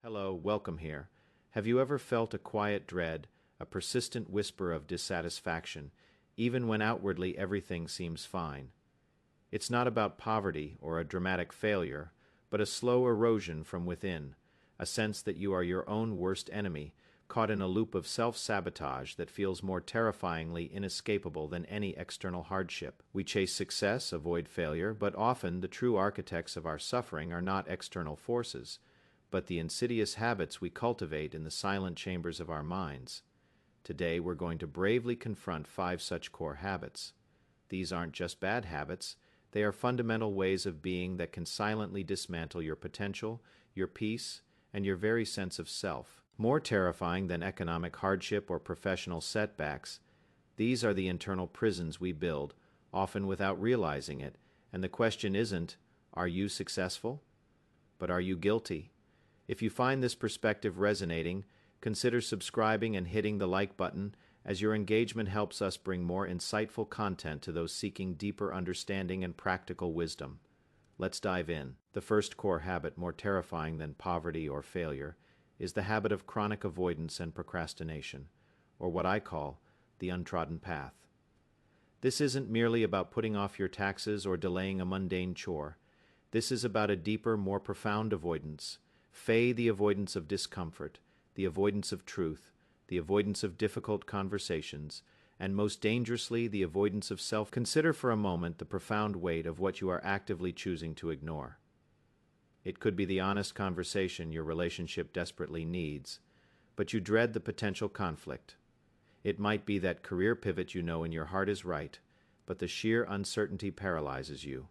Hello, welcome here. Have you ever felt a quiet dread, a persistent whisper of dissatisfaction, even when outwardly everything seems fine? It's not about poverty or a dramatic failure, but a slow erosion from within, a sense that you are your own worst enemy, caught in a loop of self-sabotage that feels more terrifyingly inescapable than any external hardship. We chase success, avoid failure, but often the true architects of our suffering are not external forces, but the insidious habits we cultivate in the silent chambers of our minds. Today we're going to bravely confront 5 such core habits. These aren't just bad habits, they are fundamental ways of being that can silently dismantle your potential, your peace, and your very sense of self. More terrifying than economic hardship or professional setbacks, these are the internal prisons we build, often without realizing it, and the question isn't, are you successful? But are you guilty? If you find this perspective resonating, consider subscribing and hitting the like button, as your engagement helps us bring more insightful content to those seeking deeper understanding and practical wisdom. Let's dive in. The first core habit, more terrifying than poverty or failure, is the habit of chronic avoidance and procrastination, or what I call the untrodden path. This isn't merely about putting off your taxes or delaying a mundane chore. This is about a deeper, more profound avoidance. The avoidance of discomfort, the avoidance of truth, the avoidance of difficult conversations, and most dangerously, the avoidance of self. Consider for a moment the profound weight of what you are actively choosing to ignore. It could be the honest conversation your relationship desperately needs, but you dread the potential conflict. It might be that career pivot you know in your heart is right, but the sheer uncertainty paralyzes you.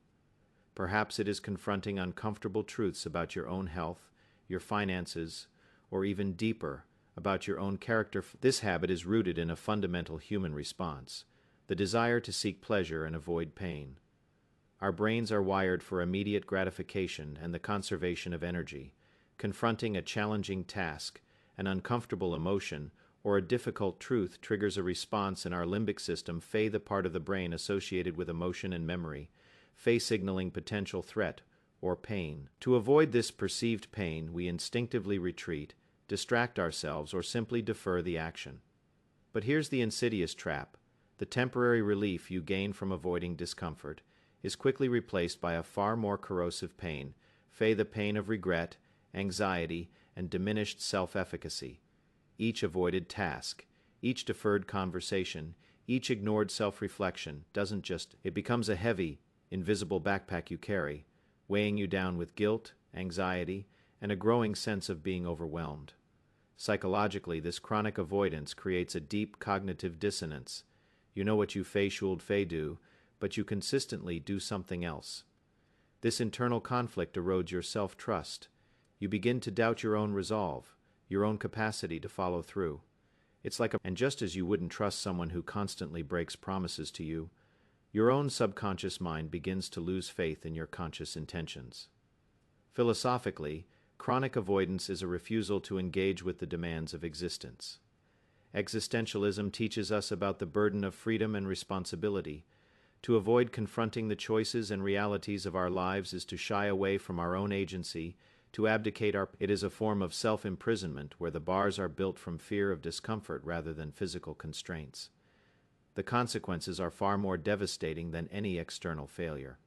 Perhaps it is confronting uncomfortable truths about your own health, your finances, or even deeper, about your own character. This habit is rooted in a fundamental human response, the desire to seek pleasure and avoid pain. Our brains are wired for immediate gratification and the conservation of energy. Confronting a challenging task, an uncomfortable emotion, or a difficult truth triggers a response in our limbic system, the part of the brain associated with emotion and memory, signaling potential threat or pain. To avoid this perceived pain, we instinctively retreat, distract ourselves, or simply defer the action. But here's the insidious trap. The temporary relief you gain from avoiding discomfort is quickly replaced by a far more corrosive pain, the pain of regret, anxiety, and diminished self-efficacy. Each avoided task, each deferred conversation, each ignored self-reflection it becomes a heavy, invisible backpack you carry, weighing you down with guilt, anxiety, and a growing sense of being overwhelmed. Psychologically, this chronic avoidance creates a deep cognitive dissonance. You know what you should do, but you consistently do something else. This internal conflict erodes your self-trust. You begin to doubt your own resolve, your own capacity to follow through. And just as you wouldn't trust someone who constantly breaks promises to you, your own subconscious mind begins to lose faith in your conscious intentions. Philosophically, chronic avoidance is a refusal to engage with the demands of existence. Existentialism teaches us about the burden of freedom and responsibility. To avoid confronting the choices and realities of our lives is to shy away from our own agency, to abdicate It is a form of self-imprisonment where the bars are built from fear of discomfort rather than physical constraints. The consequences are far more devastating than any external failure.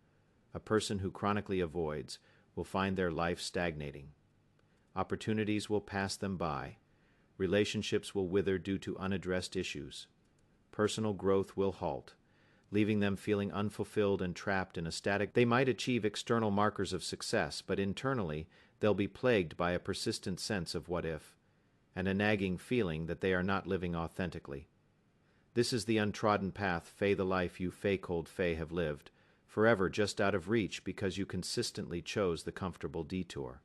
A person who chronically avoids will find their life stagnating. Opportunities will pass them by. Relationships will wither due to unaddressed issues. Personal growth will halt, leaving them feeling unfulfilled and trapped in a static. They might achieve external markers of success, but internally they'll be plagued by a persistent sense of what if, and a nagging feeling that they are not living authentically. This is the untrodden path, the life you cold have lived, forever just out of reach because you consistently chose the comfortable detour.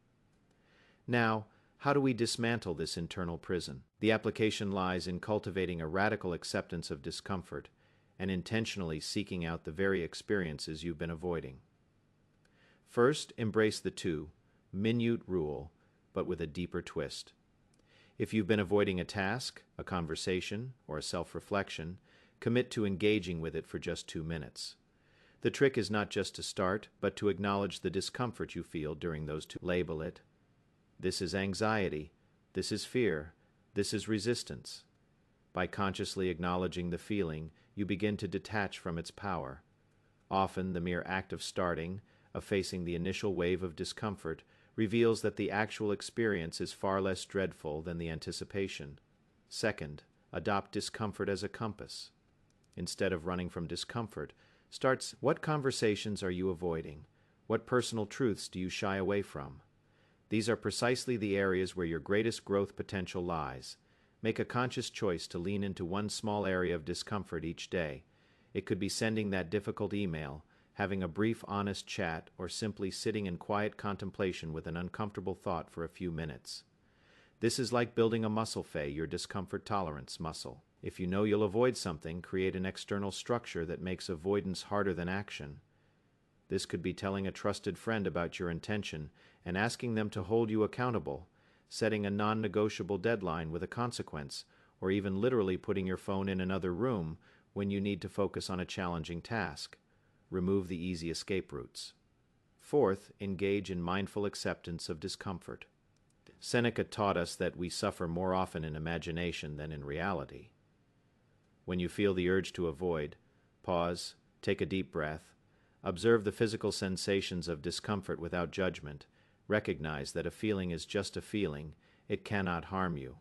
Now, how do we dismantle this internal prison? The application lies in cultivating a radical acceptance of discomfort and intentionally seeking out the very experiences you've been avoiding. First, embrace the 2-minute rule, but with a deeper twist. If you've been avoiding a task, a conversation, or a self-reflection, commit to engaging with it for just 2 minutes. The trick is not just to start, but to acknowledge the discomfort you feel during those 2. Label it. This is anxiety. This is fear. This is resistance. By consciously acknowledging the feeling, you begin to detach from its power. Often, the mere act of starting, of facing the initial wave of discomfort, reveals that the actual experience is far less dreadful than the anticipation. Second, adopt discomfort as a compass. Instead of running from discomfort, starts, what conversations are you avoiding? What personal truths do you shy away from? These are precisely the areas where your greatest growth potential lies. Make a conscious choice to lean into one small area of discomfort each day. It could be sending that difficult email, having a brief, honest chat, or simply sitting in quiet contemplation with an uncomfortable thought for a few minutes. This is like building a muscle, your discomfort tolerance muscle. If you know you'll avoid something, create an external structure that makes avoidance harder than action. This could be telling a trusted friend about your intention and asking them to hold you accountable, setting a non-negotiable deadline with a consequence, or even literally putting your phone in another room when you need to focus on a challenging task. Remove the easy escape routes. Fourth, engage in mindful acceptance of discomfort. Seneca taught us that we suffer more often in imagination than in reality. When you feel the urge to avoid, pause, take a deep breath, observe the physical sensations of discomfort without judgment, recognize that a feeling is just a feeling, it cannot harm you.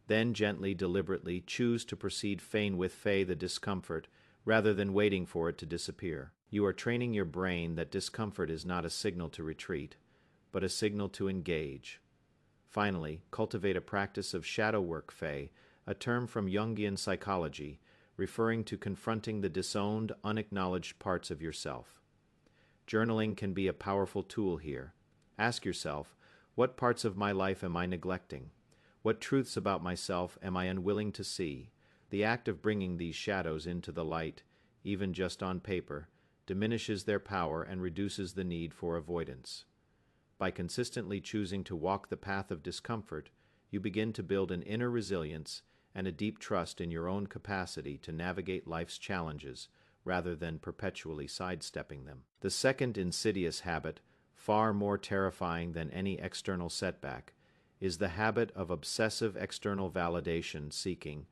Then gently, deliberately choose to proceed with the discomfort rather than waiting for it to disappear. You are training your brain that discomfort is not a signal to retreat, but a signal to engage. Finally, cultivate a practice of shadow work, a term from Jungian psychology, referring to confronting the disowned, unacknowledged parts of yourself. Journaling can be a powerful tool here. Ask yourself, what parts of my life am I neglecting? What truths about myself am I unwilling to see? The act of bringing these shadows into the light, even just on paper, diminishes their power and reduces the need for avoidance. By consistently choosing to walk the path of discomfort, you begin to build an inner resilience and a deep trust in your own capacity to navigate life's challenges rather than perpetually sidestepping them. The second insidious habit, far more terrifying than any external setback, is the habit of obsessive external validation seeking,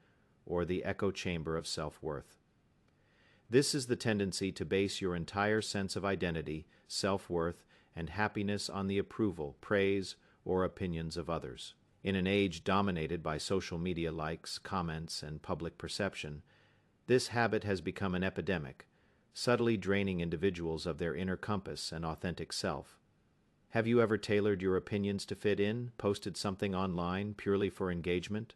or the echo chamber of self-worth. This is the tendency to base your entire sense of identity, self-worth, and happiness on the approval, praise, or opinions of others. In an age dominated by social media likes, comments, and public perception, this habit has become an epidemic, subtly draining individuals of their inner compass and authentic self. Have you ever tailored your opinions to fit in, posted something online purely for engagement,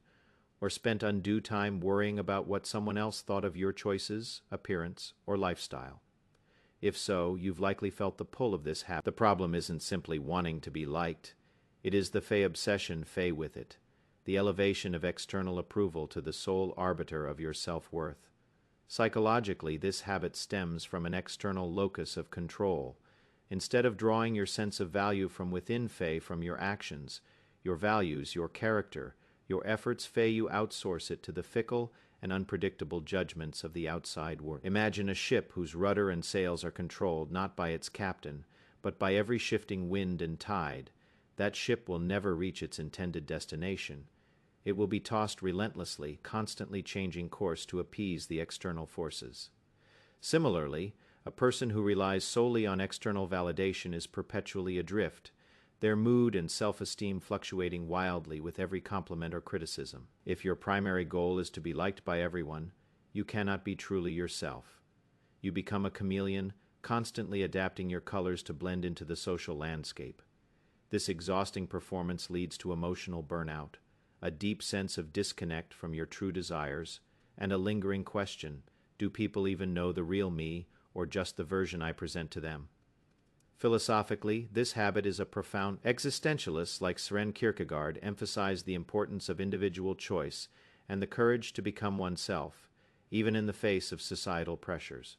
or spent undue time worrying about what someone else thought of your choices, appearance, or lifestyle? If so, you've likely felt the pull of this habit. The problem isn't simply wanting to be liked. It is the obsession with it, the elevation of external approval to the sole arbiter of your self-worth. Psychologically, this habit stems from an external locus of control. Instead of drawing your sense of value from within, from your actions, your values, your character, your efforts, you outsource it to the fickle and unpredictable judgments of the outside world. Imagine a ship whose rudder and sails are controlled not by its captain, but by every shifting wind and tide. That ship will never reach its intended destination. It will be tossed relentlessly, constantly changing course to appease the external forces. Similarly, a person who relies solely on external validation is perpetually adrift, their mood and self-esteem fluctuating wildly with every compliment or criticism. If your primary goal is to be liked by everyone, you cannot be truly yourself. You become a chameleon, constantly adapting your colors to blend into the social landscape. This exhausting performance leads to emotional burnout, a deep sense of disconnect from your true desires, and a lingering question, do people even know the real me or just the version I present to them? Philosophically, this habit is a profound. Existentialists like Søren Kierkegaard emphasize the importance of individual choice and the courage to become oneself, even in the face of societal pressures.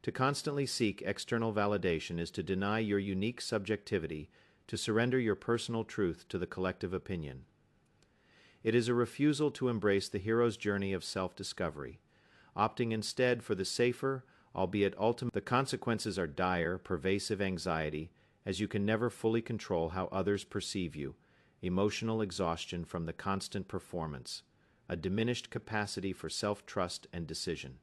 To constantly seek external validation is to deny your unique subjectivity, to surrender your personal truth to the collective opinion. It is a refusal to embrace the hero's journey of self-discovery, opting instead for the safer, albeit ultimate. The consequences are dire, pervasive anxiety, as you can never fully control how others perceive you, emotional exhaustion from the constant performance, a diminished capacity for self-trust and decision,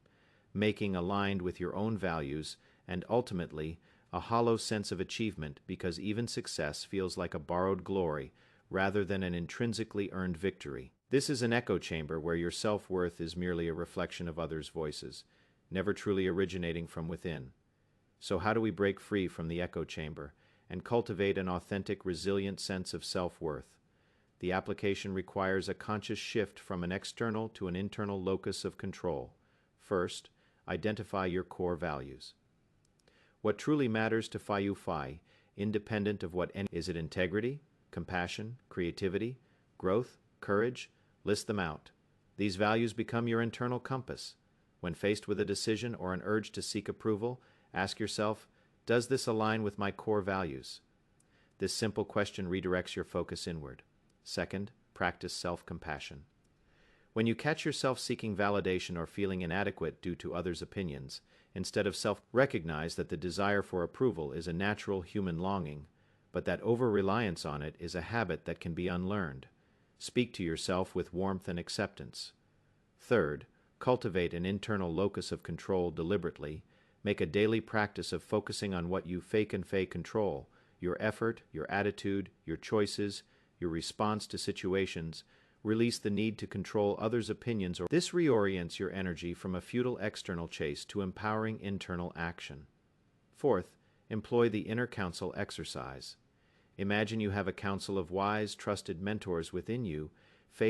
making aligned with your own values, and ultimately, a hollow sense of achievement because even success feels like a borrowed glory rather than an intrinsically earned victory. This is an echo chamber where your self-worth is merely a reflection of others' voices, never truly originating from within. So how do we break free from the echo chamber and cultivate an authentic, resilient sense of self-worth? The application requires a conscious shift from an external to an internal locus of control. First, identify your core values. What truly matters to you, independent of what is it integrity, compassion, creativity, growth, courage? List them out. These values become your internal compass. When faced with a decision or an urge to seek approval, ask yourself, does this align with my core values? This simple question redirects your focus inward. Second, practice self-compassion. When you catch yourself seeking validation or feeling inadequate due to others' opinions, instead of recognize that the desire for approval is a natural human longing, but that over-reliance on it is a habit that can be unlearned. Speak to yourself with warmth and acceptance. Third, cultivate an internal locus of control deliberately. Make a daily practice of focusing on what you control, your effort, your attitude, your choices, your response to situations. Release the need to control others' opinions. This reorients your energy from a futile external chase to empowering internal action. Fourth, employ the inner counsel exercise. Imagine you have a council of wise, trusted mentors within you,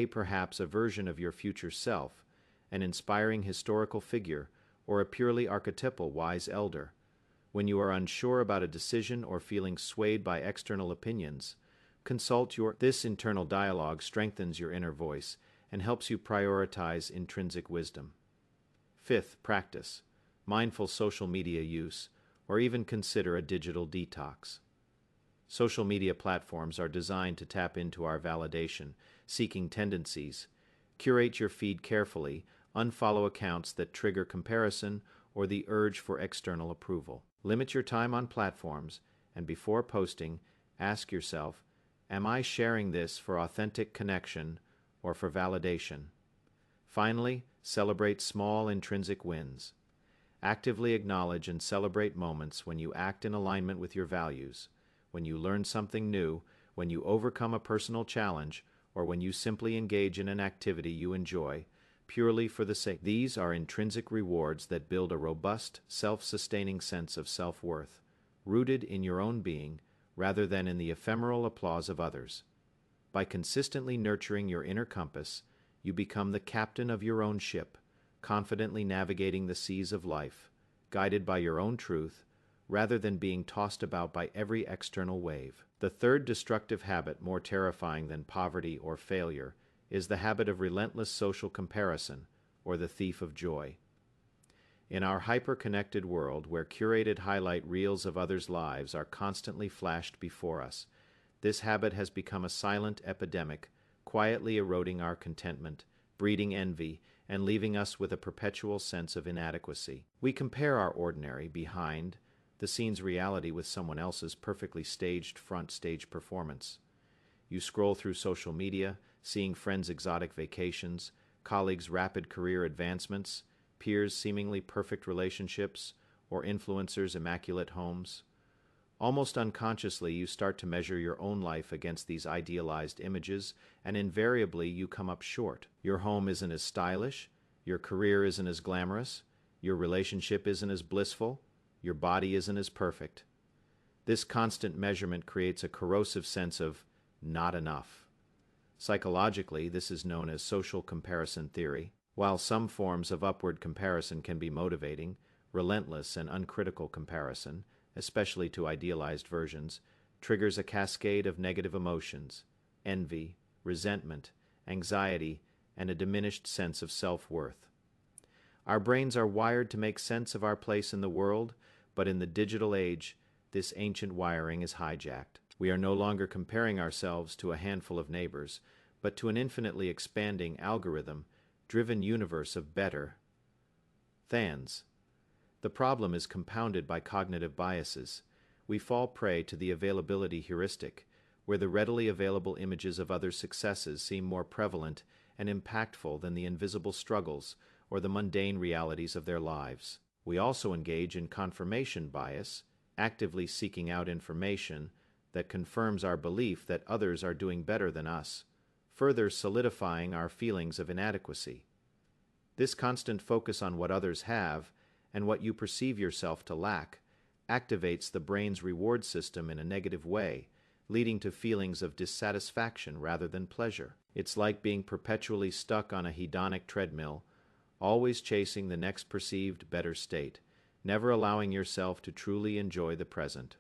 perhaps a version of your future self, an inspiring historical figure, or a purely archetypal wise elder. When you are unsure about a decision or feeling swayed by external opinions, consult this internal dialogue strengthens your inner voice and helps you prioritize intrinsic wisdom. Fifth, practice mindful social media use, or even consider a digital detox. Social media platforms are designed to tap into our validation-seeking tendencies. Curate your feed carefully, unfollow accounts that trigger comparison or the urge for external approval. Limit your time on platforms, and before posting, ask yourself, am I sharing this for authentic connection or for validation? Finally, celebrate small intrinsic wins. Actively acknowledge and celebrate moments when you act in alignment with your values, when you learn something new, when you overcome a personal challenge, or when you simply engage in an activity you enjoy, purely for the sake. These are intrinsic rewards that build a robust, self-sustaining sense of self-worth, rooted in your own being, rather than in the ephemeral applause of others. By consistently nurturing your inner compass, you become the captain of your own ship, confidently navigating the seas of life, guided by your own truth, rather than being tossed about by every external wave. The third destructive habit, more terrifying than poverty or failure, is the habit of relentless social comparison, or the thief of joy. In our hyper-connected world, where curated highlight reels of others' lives are constantly flashed before us, this habit has become a silent epidemic, quietly eroding our contentment, breeding envy, and leaving us with a perpetual sense of inadequacy. We compare our ordinary, behind-the-scenes reality with someone else's perfectly staged front-stage performance. You scroll through social media, seeing friends' exotic vacations, colleagues' rapid career advancements, peers' seemingly perfect relationships, or influencers' immaculate homes. Almost unconsciously, you start to measure your own life against these idealized images, and invariably you come up short. Your home isn't as stylish, your career isn't as glamorous, your relationship isn't as blissful, your body isn't as perfect. This constant measurement creates a corrosive sense of not enough. Psychologically, this is known as social comparison theory. While some forms of upward comparison can be motivating, relentless and uncritical comparison, especially to idealized versions, triggers a cascade of negative emotions: envy, resentment, anxiety, and a diminished sense of self-worth. Our brains are wired to make sense of our place in the world, but in the digital age, this ancient wiring is hijacked. We are no longer comparing ourselves to a handful of neighbors, but to an infinitely expanding algorithm-driven universe of better thans. The problem is compounded by cognitive biases. we fall prey to the availability heuristic, where the readily available images of others' successes seem more prevalent and impactful than the invisible struggles or the mundane realities of their lives. We also engage in confirmation bias, actively seeking out information that confirms our belief that others are doing better than us, further solidifying our feelings of inadequacy. This constant focus on what others have and what you perceive yourself to lack activates the brain's reward system in a negative way, leading to feelings of dissatisfaction rather than pleasure. It's like being perpetually stuck on a hedonic treadmill, always chasing the next perceived better state, never allowing yourself to truly enjoy the present.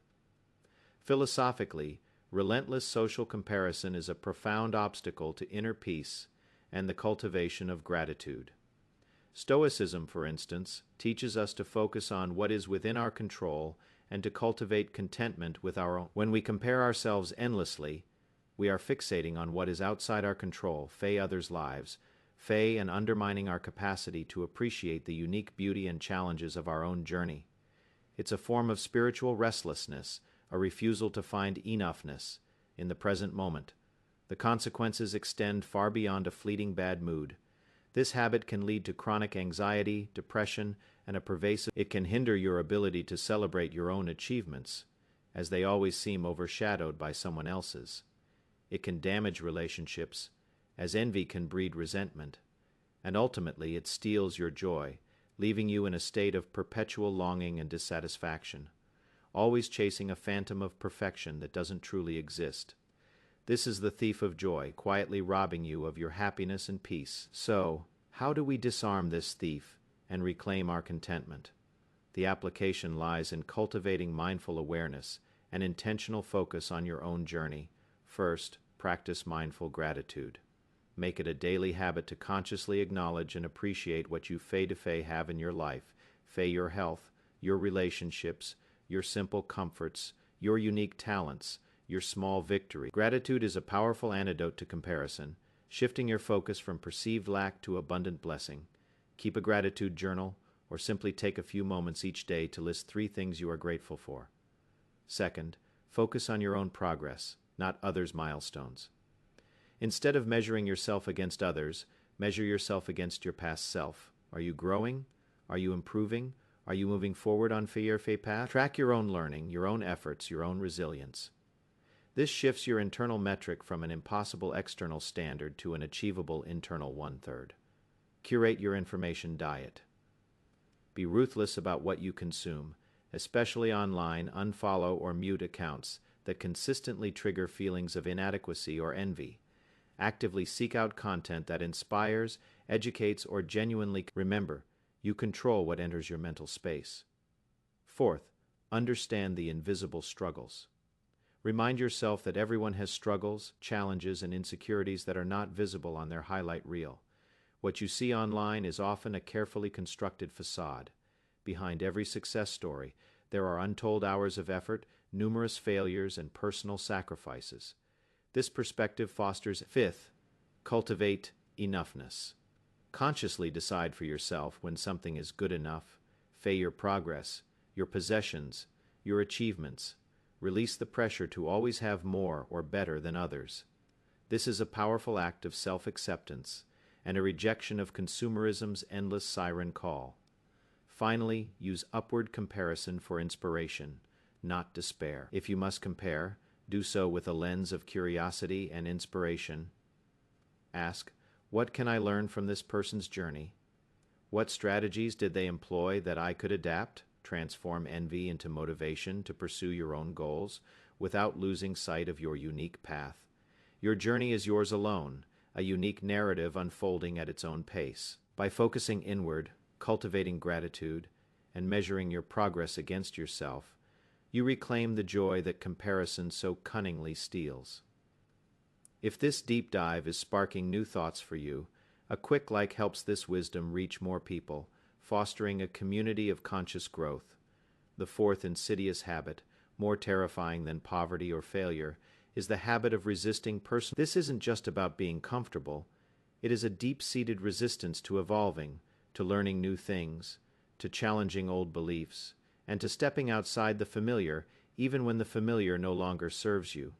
Philosophically, relentless social comparison is a profound obstacle to inner peace and the cultivation of gratitude. Stoicism, for instance, teaches us to focus on what is within our control and to cultivate contentment with our own. When we compare ourselves endlessly, we are fixating on what is outside our control, others' lives, and undermining our capacity to appreciate the unique beauty and challenges of our own journey. It's a form of spiritual restlessness, a refusal to find enoughness in the present moment. The consequences extend far beyond a fleeting bad mood. This habit can lead to chronic anxiety, depression, and a pervasive. It can hinder your ability to celebrate your own achievements, as they always seem overshadowed by someone else's. It can damage relationships, as envy can breed resentment, and ultimately it steals your joy, leaving you in a state of perpetual longing and dissatisfaction, always chasing a phantom of perfection that doesn't truly exist. This is the thief of joy, quietly robbing you of your happiness and peace. So, how do we disarm this thief and reclaim our contentment? The application lies in cultivating mindful awareness and intentional focus on your own journey. First, practice mindful gratitude. Make it a daily habit to consciously acknowledge and appreciate what you have in your life, your health, your relationships, your simple comforts, your unique talents, your small victory. Gratitude is a powerful antidote to comparison, shifting your focus from perceived lack to abundant blessing. Keep a gratitude journal, or simply take a few moments each day to list 3 things you are grateful for. Second, focus on your own progress, not others' milestones. Instead of measuring yourself against others, measure yourself against your past self. Are you growing? Are you improving? Are you moving forward on your path? Track your own learning, your own efforts, your own resilience. This shifts your internal metric from an impossible external standard to an achievable internal 1/3. Curate your information diet. Be ruthless about what you consume, especially online. Unfollow or mute accounts that consistently trigger feelings of inadequacy or envy. Actively seek out content that inspires, educates, or genuinely. Remember, you control what enters your mental space. Fourth, understand the invisible struggles. Remind yourself that everyone has struggles, challenges, and insecurities that are not visible on their highlight reel. What you see online is often a carefully constructed facade. Behind every success story, there are untold hours of effort, numerous failures, and personal sacrifices. This perspective fosters. Fifth, cultivate enoughness. Consciously decide for yourself when something is good enough. Your progress, your possessions, your achievements. Release the pressure to always have more or better than others. This is a powerful act of self-acceptance and a rejection of consumerism's endless siren call. Finally, use upward comparison for inspiration, not despair. If you must compare, do so with a lens of curiosity and inspiration. Ask, what can I learn from this person's journey? What strategies did they employ that I could adapt? Transform envy into motivation to pursue your own goals without losing sight of your unique path. Your journey is yours alone, a unique narrative unfolding at its own pace. By focusing inward, cultivating gratitude, and measuring your progress against yourself, you reclaim the joy that comparison so cunningly steals. If this deep dive is sparking new thoughts for you, a quick like helps this wisdom reach more people, fostering a community of conscious growth. The fourth insidious habit, more terrifying than poverty or failure, is the habit of resisting personal. This isn't just about being comfortable. It is a deep-seated resistance to evolving, to learning new things, to challenging old beliefs, and to stepping outside the familiar, even when the familiar no longer serves you.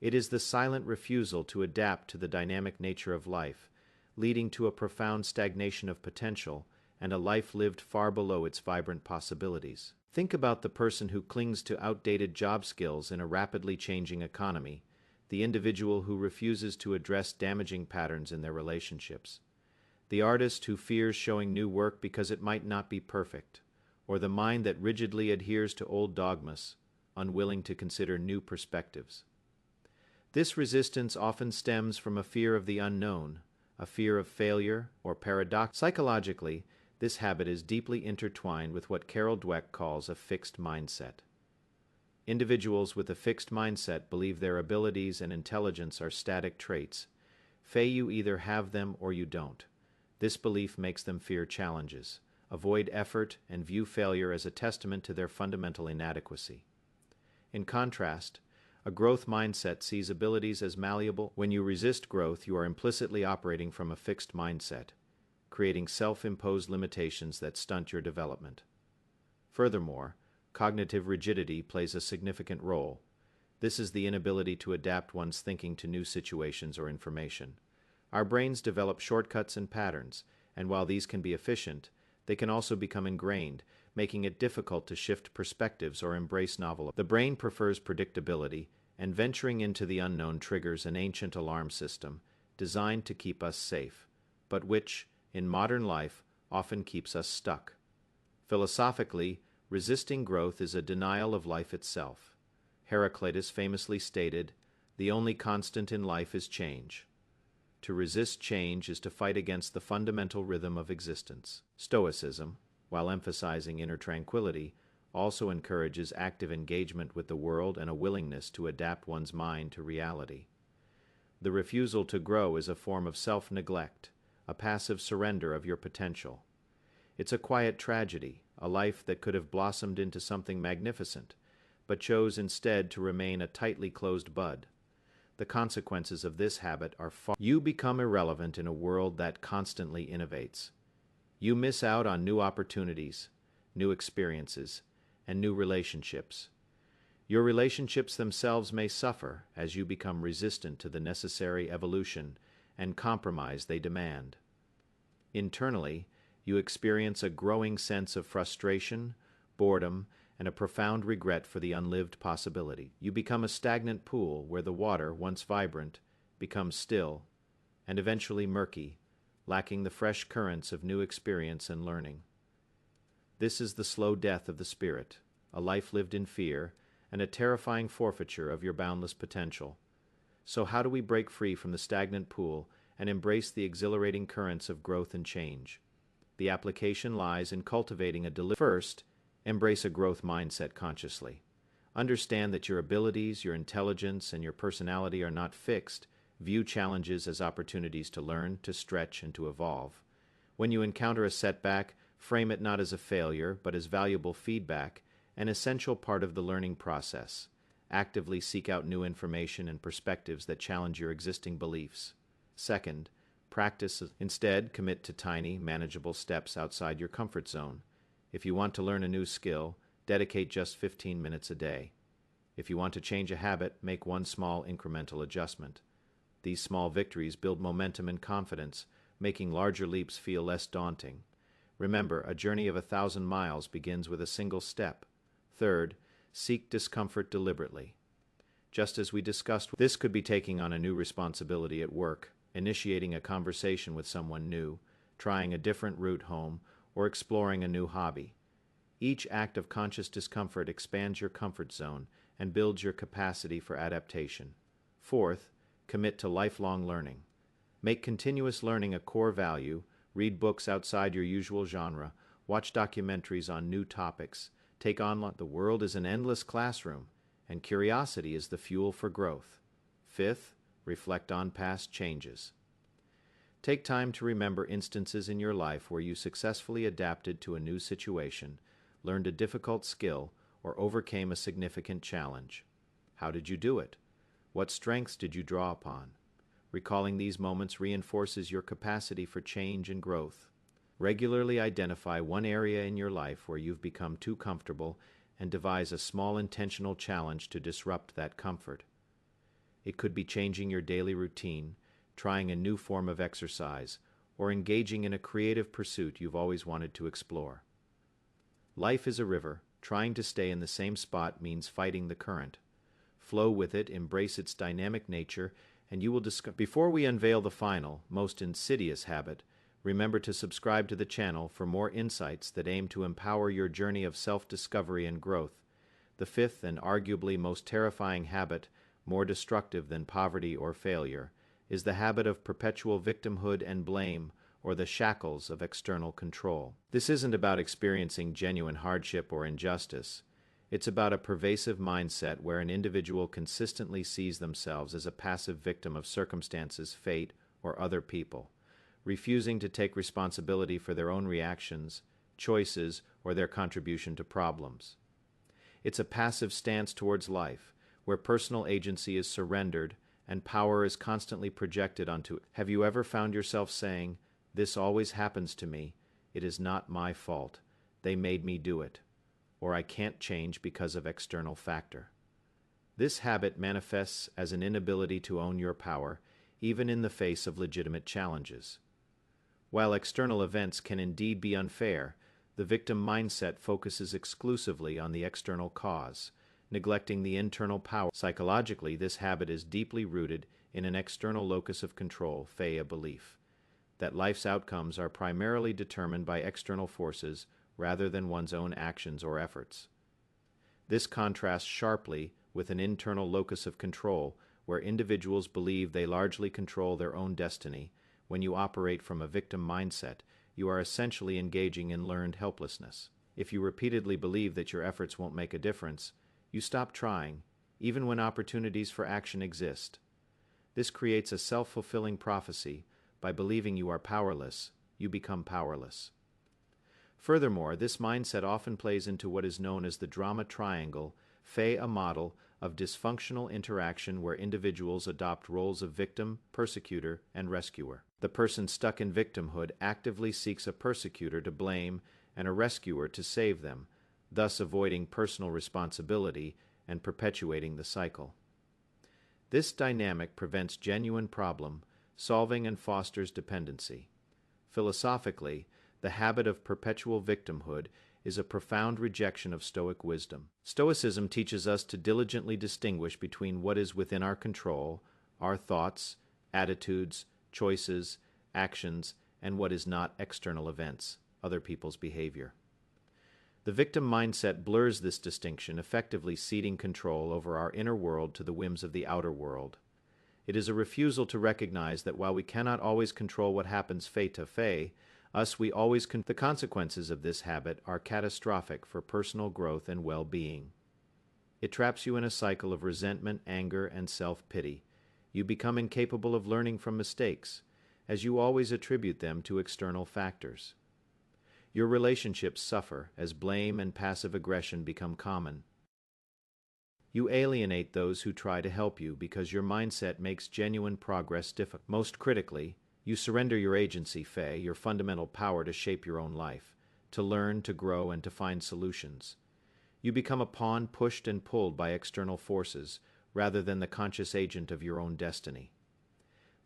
It is the silent refusal to adapt to the dynamic nature of life, leading to a profound stagnation of potential and a life lived far below its vibrant possibilities. Think about the person who clings to outdated job skills in a rapidly changing economy, the individual who refuses to address damaging patterns in their relationships, the artist who fears showing new work because it might not be perfect, or the mind that rigidly adheres to old dogmas, unwilling to consider new perspectives. This resistance often stems from a fear of the unknown, a fear of failure, or paradox. Psychologically, this habit is deeply intertwined with what Carol Dweck calls a fixed mindset. Individuals with a fixed mindset believe their abilities and intelligence are static traits. You either have them or you don't. This belief makes them fear challenges, avoid effort, and view failure as a testament to their fundamental inadequacy. In contrast, a growth mindset sees abilities as malleable. When you resist growth, you are implicitly operating from a fixed mindset, creating self-imposed limitations that stunt your development. Furthermore, cognitive rigidity plays a significant role. This is the inability to adapt one's thinking to new situations or information. Our brains develop shortcuts and patterns, and while these can be efficient, they can also become ingrained, making it difficult to shift perspectives or embrace novel. The brain prefers predictability, and venturing into the unknown triggers an ancient alarm system designed to keep us safe, but which, in modern life, often keeps us stuck. Philosophically, resisting growth is a denial of life itself. Heraclitus famously stated, "The only constant in life is change." To resist change is to fight against the fundamental rhythm of existence. Stoicism, while emphasizing inner tranquility, also encourages active engagement with the world and a willingness to adapt one's mind to reality. The refusal to grow is a form of self-neglect, a passive surrender of your potential. It's a quiet tragedy, a life that could have blossomed into something magnificent, but chose instead to remain a tightly closed bud. The consequences of this habit are far. You become irrelevant in a world that constantly innovates. You miss out on new opportunities, new experiences, and new relationships. Your relationships themselves may suffer as you become resistant to the necessary evolution and compromise they demand. Internally, you experience a growing sense of frustration, boredom, and a profound regret for the unlived possibility. You become a stagnant pool where the water, once vibrant, becomes still and eventually murky, lacking the fresh currents of new experience and learning. This is the slow death of the spirit, a life lived in fear, and a terrifying forfeiture of your boundless potential. So how do we break free from the stagnant pool and embrace the exhilarating currents of growth and change? The application lies in cultivating a deliberate. First, embrace a growth mindset consciously. Understand that your abilities, your intelligence, and your personality are not fixed. View challenges as opportunities to learn, to stretch, and to evolve. When you encounter a setback, frame it not as a failure, but as valuable feedback, an essential part of the learning process. Actively seek out new information and perspectives that challenge your existing beliefs. Second, practice. Instead, commit to tiny, manageable steps outside your comfort zone. If you want to learn a new skill, dedicate just 15 minutes a day. If you want to change a habit, make one small incremental adjustment. These small victories build momentum and confidence, making larger leaps feel less daunting. Remember, a journey of 1,000 miles begins with a single step. Third, seek discomfort deliberately. Just as we discussed, this could be taking on a new responsibility at work, initiating a conversation with someone new, trying a different route home, or exploring a new hobby. Each act of conscious discomfort expands your comfort zone and builds your capacity for adaptation. Fourth, commit to lifelong learning. Make continuous learning a core value, read books outside your usual genre, watch documentaries on new topics, take on. The world is an endless classroom, and curiosity is the fuel for growth. Fifth, reflect on past changes. Take time to remember instances in your life where you successfully adapted to a new situation, learned a difficult skill, or overcame a significant challenge. How did you do it? What strengths did you draw upon? Recalling these moments reinforces your capacity for change and growth. Regularly identify one area in your life where you've become too comfortable and devise a small intentional challenge to disrupt that comfort. It could be changing your daily routine, trying a new form of exercise, or engaging in a creative pursuit you've always wanted to explore. Life is a river. Trying to stay in the same spot means fighting the current. Flow with it, embrace its dynamic nature, and you will discover. Before we unveil the final, most insidious habit, remember to subscribe to the channel for more insights that aim to empower your journey of self-discovery and growth. The fifth and arguably most terrifying habit, more destructive than poverty or failure, is the habit of perpetual victimhood and blame, or the shackles of external control. This isn't about experiencing genuine hardship or injustice. It's about a pervasive mindset where an individual consistently sees themselves as a passive victim of circumstances, fate, or other people, refusing to take responsibility for their own reactions, choices, or their contribution to problems. It's a passive stance towards life, where personal agency is surrendered and power is constantly projected onto it. Have you ever found yourself saying, "This always happens to me. It is not my fault. They made me do it," or "I can't change because of external factor"? This habit manifests as an inability to own your power, even in the face of legitimate challenges. While external events can indeed be unfair, the victim mindset focuses exclusively on the external cause, neglecting the internal power. Psychologically, this habit is deeply rooted in an external locus of control, a belief that life's outcomes are primarily determined by external forces rather than one's own actions or efforts. This contrasts sharply with an internal locus of control, where individuals believe they largely control their own destiny. When you operate from a victim mindset, you are essentially engaging in learned helplessness. If you repeatedly believe that your efforts won't make a difference, you stop trying, even when opportunities for action exist. This creates a self-fulfilling prophecy. By believing you are powerless, you become powerless. Furthermore, this mindset often plays into what is known as the drama triangle, a model of dysfunctional interaction where individuals adopt roles of victim, persecutor, and rescuer. The person stuck in victimhood actively seeks a persecutor to blame and a rescuer to save them, thus avoiding personal responsibility and perpetuating the cycle. This dynamic prevents genuine problem solving and fosters dependency. Philosophically, the habit of perpetual victimhood is a profound rejection of Stoic wisdom. Stoicism teaches us to diligently distinguish between what is within our control, our thoughts, attitudes, choices, actions, and what is not, external events, other people's behavior. The victim mindset blurs this distinction, effectively ceding control over our inner world to the whims of the outer world. It is a refusal to recognize that while we cannot always control what happens to we always the consequences of this habit are catastrophic for personal growth and well-being. It traps you in a cycle of resentment, anger, and self-pity. You become incapable of learning from mistakes, as you always attribute them to external factors. Your relationships suffer as blame and passive aggression become common. You alienate those who try to help you because your mindset makes genuine progress difficult. Most critically, you surrender your agency, your fundamental power to shape your own life, to learn, to grow, and to find solutions. You become a pawn pushed and pulled by external forces, rather than the conscious agent of your own destiny.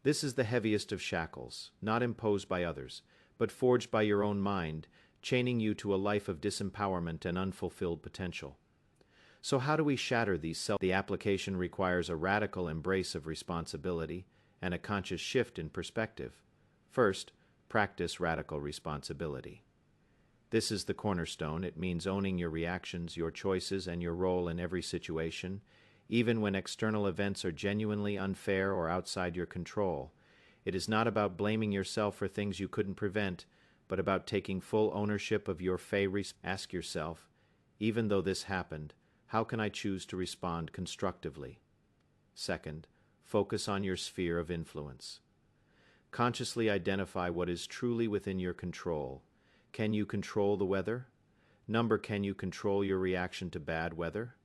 This is the heaviest of shackles, not imposed by others, but forged by your own mind, chaining you to a life of disempowerment and unfulfilled potential. So how do we shatter these The application requires a radical embrace of responsibility and a conscious shift in perspective. First, practice radical responsibility. This is the cornerstone. It means owning your reactions, your choices, and your role in every situation, even when external events are genuinely unfair or outside your control. It is not about blaming yourself for things you couldn't prevent, but about taking full ownership of your Ask yourself, even though this happened, how can I choose to respond constructively? Second, focus on your sphere of influence. Consciously identify what is truly within your control. Can you control the weather? Can you control your reaction to bad weather?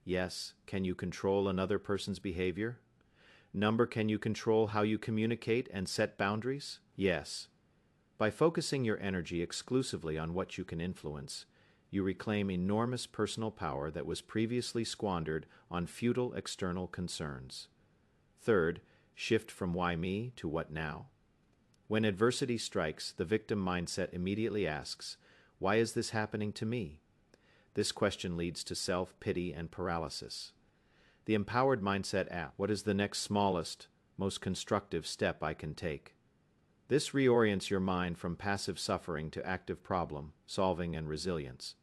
Yes. Can you control another person's behavior? Can you control how you communicate and set boundaries? Yes. By focusing your energy exclusively on what you can influence, you reclaim enormous personal power that was previously squandered on futile external concerns. Third, shift from why me to what now. When adversity strikes, the victim mindset immediately asks, why is this happening to me? This question leads to self-pity and paralysis. The empowered mindset asks, what is the next smallest, most constructive step I can take? This reorients your mind from passive suffering to active problem solving and resilience.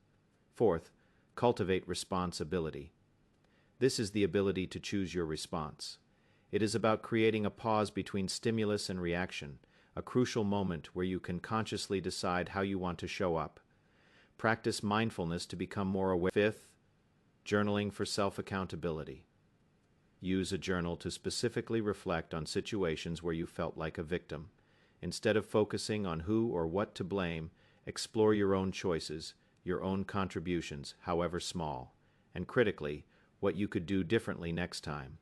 Fourth, cultivate responsibility. This is the ability to choose your response. It is about creating a pause between stimulus and reaction, a crucial moment where you can consciously decide how you want to show up. Practice mindfulness to become more aware. Fifth, journaling for self-accountability. Use a journal to specifically reflect on situations where you felt like a victim. Instead of focusing on who or what to blame, explore your own choices, your own contributions, however small, and critically, what you could do differently next time.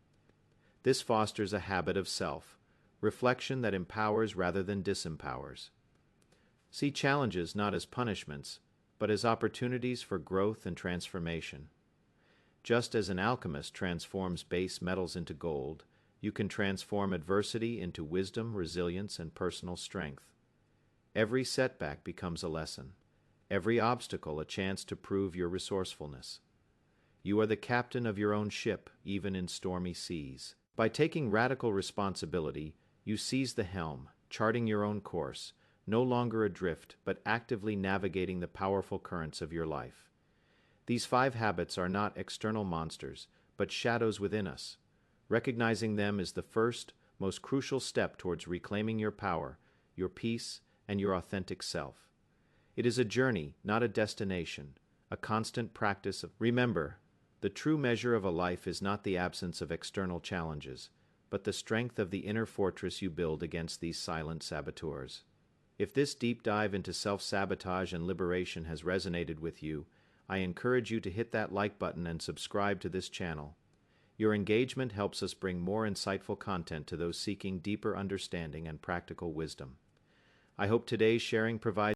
This fosters a habit of self-reflection that empowers rather than disempowers. See challenges not as punishments, but as opportunities for growth and transformation. Just as an alchemist transforms base metals into gold, you can transform adversity into wisdom, resilience, and personal strength. Every setback becomes a lesson, every obstacle a chance to prove your resourcefulness. You are the captain of your own ship, even in stormy seas. By taking radical responsibility, you seize the helm, charting your own course, no longer adrift, but actively navigating the powerful currents of your life. These 5 habits are not external monsters, but shadows within us. Recognizing them is the first, most crucial step towards reclaiming your power, your peace, and your authentic self. It is a journey, not a destination, a constant practice of. Remember, the true measure of a life is not the absence of external challenges, but the strength of the inner fortress you build against these silent saboteurs. If this deep dive into self-sabotage and liberation has resonated with you, I encourage you to hit that like button and subscribe to this channel. Your engagement helps us bring more insightful content to those seeking deeper understanding and practical wisdom. I hope today's sharing provides